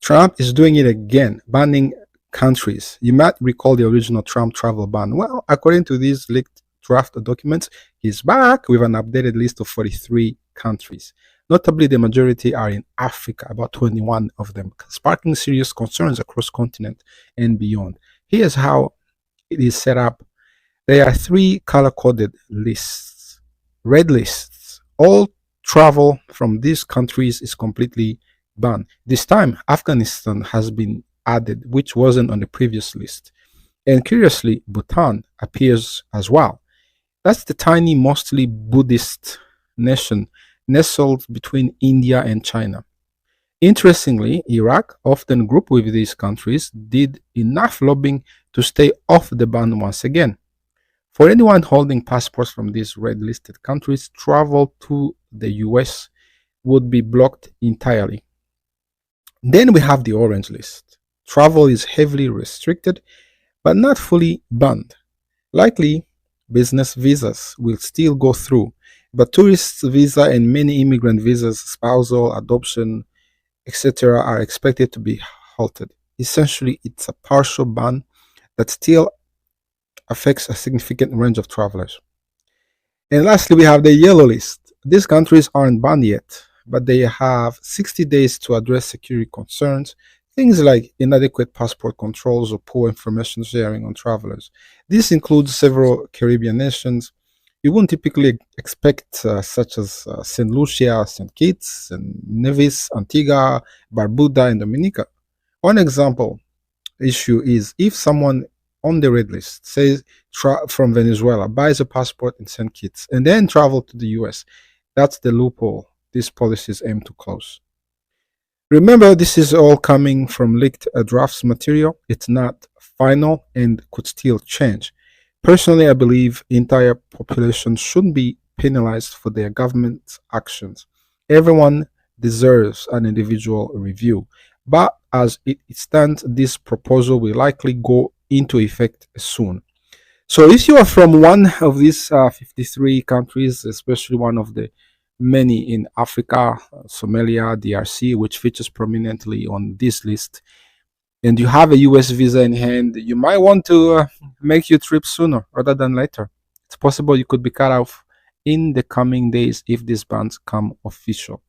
Trump is doing it again, banning countries. You might recall the original Trump travel ban. Well, according to these leaked draft documents, he's back with an updated list of 43 countries. Notably, the majority are in Africa, about 21 of them, sparking serious concerns across continent and beyond. Here's how it is set up. There are three color-coded lists. Red lists. All travel from these countries is completely banned. This time, Afghanistan has been added, which wasn't on the previous list. And curiously, Bhutan appears as well. That's the tiny, mostly Buddhist nation nestled between India and China. Interestingly, Iraq, often grouped with these countries, did enough lobbying to stay off the ban once again. For anyone holding passports from these red listed countries, travel to the US would be blocked entirely. Then we have the orange list. Travel is heavily restricted, but not fully banned. Likely, business visas will still go through, but tourist visa and many immigrant visas, spousal, adoption, etc., are expected to be halted. Essentially, it's a partial ban that still affects a significant range of travelers. And lastly, we have the yellow list. These countries aren't banned yet, but they have 60 days to address security concerns, things like inadequate passport controls or poor information sharing on travelers. This includes several Caribbean nations you wouldn't typically expect, such as St. Lucia, St. Kitts, and Nevis, Antigua, Barbuda, and Dominica. One example issue is if someone on the red list, say from Venezuela, buys a passport in St. Kitts and then travel to the US. That's the loophole these policies aim to close. Remember, this is all coming from leaked drafts material. It's not final and could still change. Personally, I believe entire populations shouldn't be penalized for their government's actions. Everyone deserves an individual review. But as it stands, this proposal will likely go into effect soon. So if you are from one of these 53 countries, especially one of the many in Africa, Somalia, DRC, which features prominently on this list, and you have a US visa in hand, you might want to make your trip sooner rather than later. It's possible you could be cut off in the coming days if these bans come official.